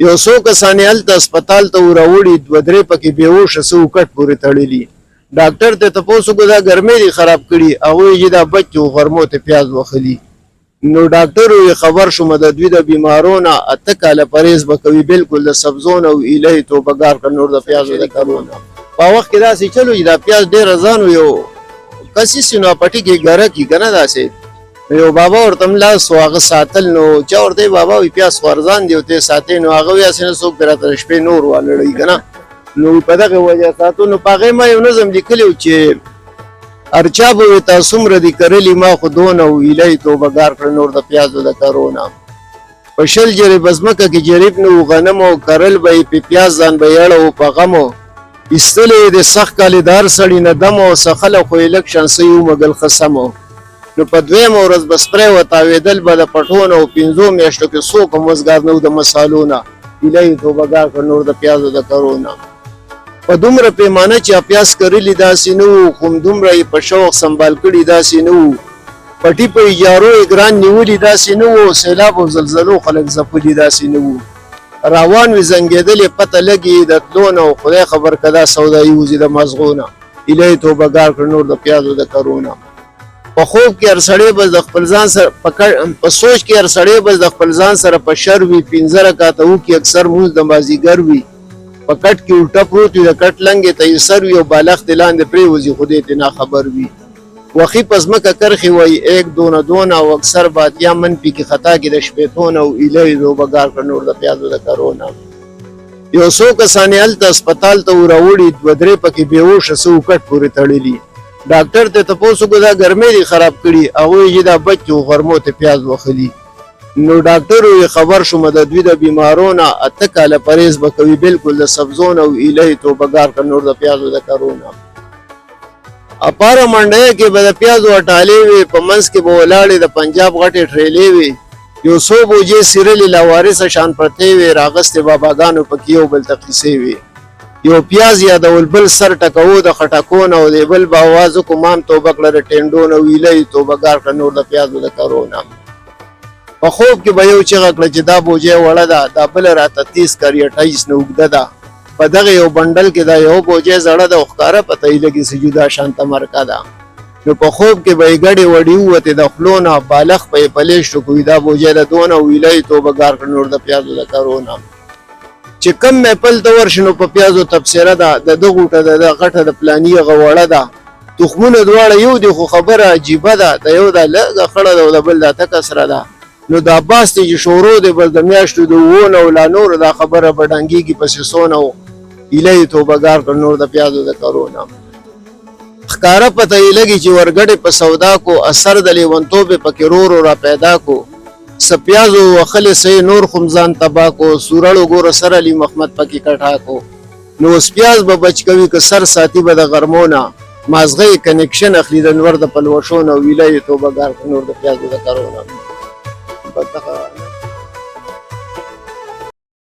یو څو کسانې هلته هسپتال ته وراوړي، دوه درې پکې بېهوشه څه وکټ پورې تړلي. ډاکټر ته تپوس وکړو دا ګرمۍ دې خراب کړي؟ هغوی چې دا بچ و غرمو ته پیاز وخلي. نو ډاکټر وی خبر شوم د دوی د بیمارو نه 8 کاله پرهیز به کوي، بالکل د سبزو نه او الهي توبهګار کړ نور د پیازو د کارونه. په وخت کې داسې چلو چې دا پیاز ډېر ارزان و، یو کسیس نو پټي کې ګره کې که نه داسې یو بابا ورته ملاس و هغه ساتل. نو چا ورته بابا وي پیاز خو ارزان دی او ته ساتې؟ نو هغه وی هسې نه څوک دې راته د شپې نور والړوي که نه. نو په دغه وجه ساتو. نو په هغې ما یو نظم لیکلی و چې ارچا به وي تاسو څومره دي کرلي، ما خو دونه و الهي توبهګار کړه نور د پیازو د کرونه. په 20 جریبه ځمکه کې جریب نه و غنم او کرل به یې په پیاز ځان به یې اړه و په غم و. ایستلی د سخت کالېدار سړي نه دم او سخله خو یې لږ شانسۍ ومږل خسم و. نو په 2مه ورځ به سپری وتاوېدل به د پټو نه و. 5 میاشتو کې څوک هم وزګار نه و د مسالو نه، الهي توبهګار کړه نور د پیازو د کرونه. په دومره پیمانه چې پیاز کرلي داسې نه وو، خو دومره یې په شوق سنبال کړي داسې نه وو. پټي په اجارو یې ګران نیولي داسې نه وو، سیلاب او زلزلو خلک ځپلي داسې نه وو. روان وي زنګېدلې پته لګي د تلو نه، او خدای خبر که دا سودایي وځي د مزغو نه، الهي توبهګار کړه نور د پیازو د کرونه. په خوب کې هر سړی بس د خپل ځان سره په سوچ کې هر سړی بس د خپل ځان سره په شر وي. 15 رکعته وکړي اکثر مونځ د مازدیګر وي. په کټ کې الټه پروت وي، د کټ لنګې ته یې سر وي او بالښت یې لاندې پرېوځي، خو دې ته ناخبر وي. وخي په ځمکه کرښې وایي 1 2 او اکثر باتیا منفي کې خطا کې د شپېتو نه او الهي توبهګار کړه نور د پیازو د کرونه. یو څو کسانې هلته هسپتال ته وراوړي، دوه درې پکې بېهوشه څه وکټ پورې تړلي. ډاکټر ته تپوس وکړو دا ګرمۍ دې خراب کړي؟ هغوی چې دا بچ و غرمو ته پیاز وخلي. نو ډاکټر وی خبر شوم د دوی د بیمارو نه 8 کاله پرهیز به کوي، بالکل د سبزو نه او الهي توبهګار کړه نور د پیازو د کرونه. اپاره منډۍ کې به د پیازو اټالې وي، په منځ کې به ولاړې د پنجاب غټې ټریلې وي. یو څو بوجې سیرلې لاوارثه شان پرتې وي، راغستې باباګانو پکې یو بل ته قیسې وي. یو پیاز یادول بل سر ټکوو د خټکو نه، او د بل به اواز وکړو مام توبه کړه د ټینډو نه، الهي توبهګار کړه نور د پیازو د کرونه. په خوب کې به یو چغه کړه چې دا بوجۍ وړه ده، دا بله راته 30 کاري 28 نه اوږده ده. په دغه یو بنډل کې دا یو بوجۍ زړه ده او ښکاره پته یې لګي چې جدا شانته مرکه ده. نو په خوب کې به یې ګډې وډې ووتې د خولو نه، بالښت به یې پلیشت وکړو دا بوجۍ ده دونه او الهي توبهګار کړه نور د پیازو د کرونه. چې کم میپل ته ورشي نو په پیازو تبصره ده، د ده غوټه ده، د غټه د پلاني هغه وړه ده. تخمونه دواړه یو دي خو خبره عجیبه ده، د یو دا لږه خړه ده او د بل دا تکه سره ده. نو دا باس دی چې شورو دی بس د میاشتو د 2 نه او لا نور دا خبره به ډنګېږي پسې څونه و الهي توبهګار کړه نور د پیازو د کرونه. ښکاره پته یې لګي چې ورګډې په سودا کو، اثر د لیونتوب یې پکې رو را پیدا کو. څه پیازو وخلې څه نور خو ځان تباه کو، سورړ وګوره سر علي محمد پکې کټا کو. نو اوس پیاز به بچ کوي که سر ساتي به د غرمو نه، مازغه یې کنیکشن اخلي د انور د پلوشو نه، الهي توبهګار کړه نور د پیازو د کرونه.